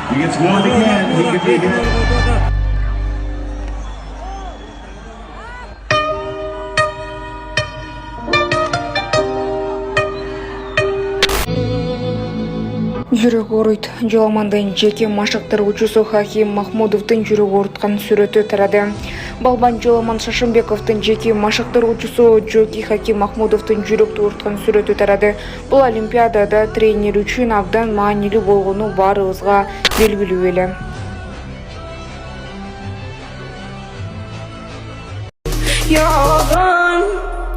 He gets one again. He could be hit. Жүрөк ооруйт. Жоламандын жеке машыктыруучусу Хаким Махмудовдун жүрөк ооруткан сүрөтү тарады. Балбан Жоламан Шашымбековдун жеке машыктыруучусу Жоки Хаким Махмудовдун жүрөктү ооруткан сүрөтү тарады. Бул Олимпиадада тренер үчүн абдан маанилүү болгону баарыбызга белгилүү эле.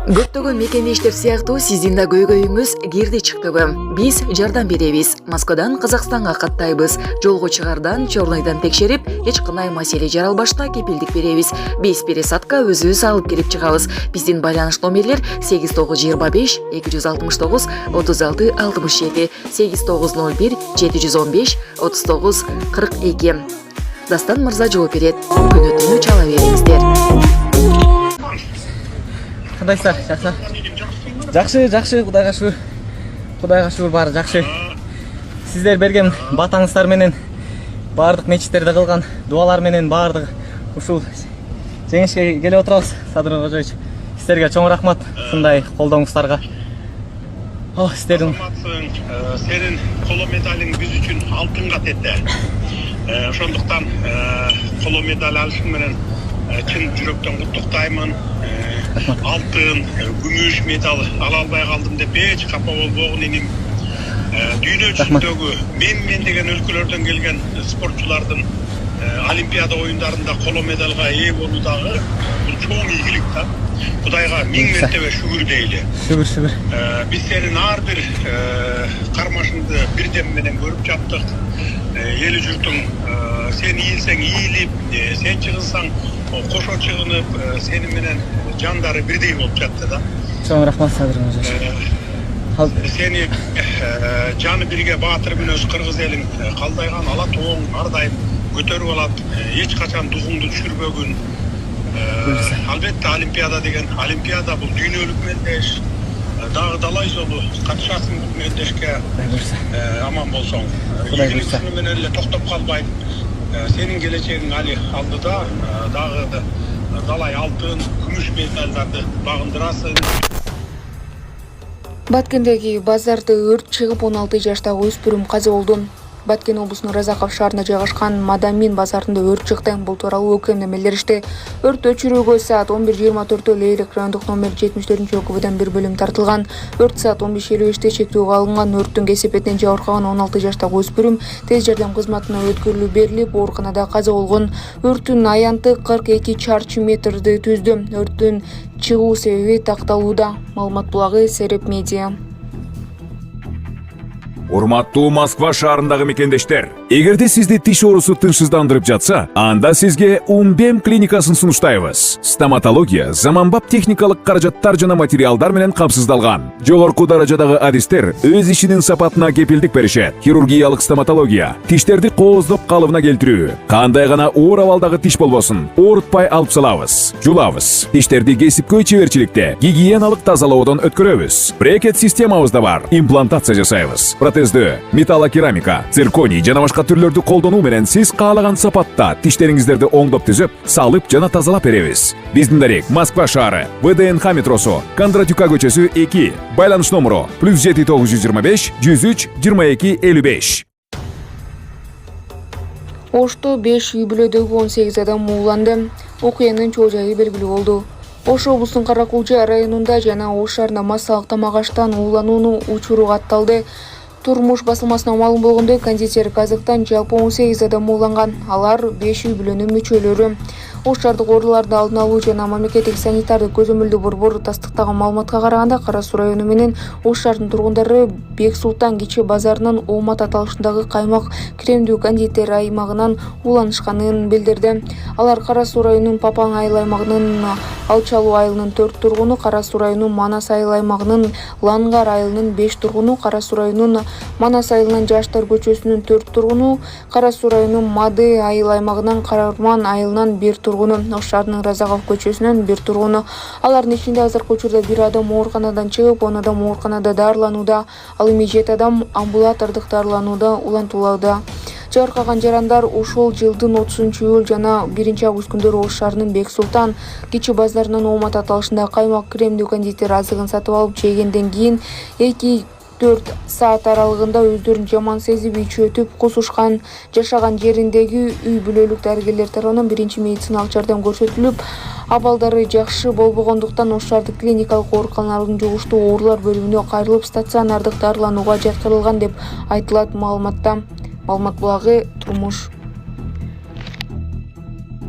Көптөгөн мекемештер сыяктуу сиздин да көйгөйүңүз кирди чыктыбы? Биз жардам беребиз. Москвадан Казакстанга каттайбыз. Жолго чыгардан, чорнойдон текшерип, эч кандай маселе жаралбашына кепилдик беребиз. 5 пересадка өзүбүз алып кирип чыгабыз. Биздин байланыш номерлер 8925 269 36 67 8901 715 39 42. Дастан мырза жооп берет. Күнү түнү чала бериңиздер. Кандайсыздар? Жакшы, Кудайга шүгүр. Кудайга шүгүр, баары жакшы. Сиздер берген батаңыздар менен баардык мечиттерде кылган дуалар менен баардык ушул жеңишке келип отурабыз. Садыр Кожоевич, сиздерге чоң рахмат ушундай колдооңуздарга. Сиздердин сенин коло медалиң биз үчүн алтынга тетти. Ошондуктан коло медаль алышың менен чын жүрөктөн куттуктаймын. Алтын, күмүш медал ала албай калдым деп эч капа болбогун иним. Дүйнө жүзүндөгү мен деген өлкөлөрдөн келген спортчулардын Олимпиада оюндарында коло медалга ээ болуу дагы бул чоң ийгилик да. Кудайга миң мертебе шүгүр дейли. Шүгүр. Биз сенин ар бир кармашыңды бирдем менен көрүп жаттык. Эли журтуң сен ийилсең ийилип, сен чыгылсаң кошо чыгынып, сени менен жандары бирдей болуп жатты да. Чоң рахмат Садыр Кожоевич. Сени жаны бирге баатыр мүнөз кыргыз элиң калдайган ала тооң ар дайым көтөрүп алат. Эч качан дугуңду түшүрбөгүн. Албетте Олимпиада бул дүйнөлүк мелдеш. Дагы далай жолу катышасың бул мелдешке. Аман болсоң. Ийгилик менен эле токтоп калбай. Сенин келечегиң али алдыда дагы далай алтын, күмүш медалдарды багындырасың. Баткендеги базарда өрт чыгып 16 жаштагы өспүрүм каза болду. Баткен облусунун Разаков шаарында жайгашкан Мадамин базарында өрт чыкты. Бул тууралуу ÖKM'ден билдиришти. Өрт өчүрүүгө саат 11:24 Лейлик райондук номер 74 ОКВдан бир бөлүм тартылган. Өрт саат 15:55 чектөөгө алынган. Өрттүн кесепетинен жабыркаган 16 жаштагы өспүрүм тез жардам кызматына өткөрүлүп берилип, ооруканада каза болгон. Өрттүн аянты 42 чарчы метрди түздү. Өрттүн чыгуу себеби такталууда. Маалымат булагы Сереп Медиа. Урматтуу Москва шаарындагы мекендештер, эгерде сизди тиш оорусу тынчсыздандырып жатса, анда сизге Умбем клиникасын сунуштайбыз. Стоматология заманбап техникалык каражаттар жана материалдар менен камсыздалган. Жогорку даражадагы адистер өз ишинин сапатына кепилдик беришет. Хирургиялык стоматология, тиштерди кооздоп калыбына келтирүү, кандай гана оор абалдагы тиш болбосун, оорутпай алып салабыз, жулабыз. Тиштерди кесипкөй чеберчиликте, гигиеналык тазалоодон өткөрөбүз. Брекет системабыз да бар, имплантация жасайбыз. Протездөө, металлокерамика, цирконий жана башка түрлөрдү колдонуу менен сиз каалаган сапатта тиштериңиздерди оңдоп түзөп, салып жана тазалап беребиз. Биздин дарек Москва шаары, ВДНХ метросу, Кондратюка көчөсү 2, байланыш номеру +7 925 103 22 55. Ошто 5 үй бүлөдөгү 18 адам ууланды. Окуянын чоо жайы белгилүү болду. Ош облусунун Каракулча районунда жана Ош шаарында массалык тамак аштан уулануунун учуру катталды. Турмуш басылмасына маалым болгондой, кондитер Казактан жалпы 18 адам ууланган. Алар 5 үй бүлөнүн мүчөлөрү. Ош шаардык ооруларды алдын алуу жана мамлекеттик санитардык көзөмөлдөө борбору тастыктаган маалыматка караганда, Кара Суу району менен Ош шаарынын тургундары Бек Султан кичи базарынын Оомат аталышындагы каймак кремдүү кондитер аймагынан ууланышканын билдирди. Алар Кара Суу районунун Папаң айыл аймагынын Алчалуу айылынын 4 тургуну, Кара Суу районунун Манас айыл аймагынын Лангар айылынын 5 тургуну, Кара Суу районунун Манас айылынын Жаштар көчөсүнүн 4 тургуну, Кара Суу районунун Мады айыл аймагынан Карарман айылынан 1 тургуну, Ош шаарынын Разаков көчөсүнөн 1 тургуну. Алардын ичинде азыркы учурда 1 адам ооруканадан чыгып, 10 адам ооруканада дарыланууда, ал эми 7 адам амбулатордук дарыланууда улантылууда. Жаркаган жарандар ушул жылдын 30-июль жана 1-август күндөрү Ош шаарынын Бек Султан кичи базарынын Оомат аталышында каймак кремдүү кондитер азыгын сатып алып жегенден кийин 2-4 саат аралыгында өздөрүн жаман сезип ичүү кусушкан. Жашаган жериндеги үй бүлөлүк дарыгерлер тарабынан биринчи медициналык жардам көрсөтүлүп, абалдары жакшы болбогондуктан Ош шаардык клиникалык ооруканаларынын жугуштуу оорулар бөлүмүнө кайрылып стационардык дарыланууга жаткырылган деп айтылат маалыматта. Маалымат булагы Турмуш.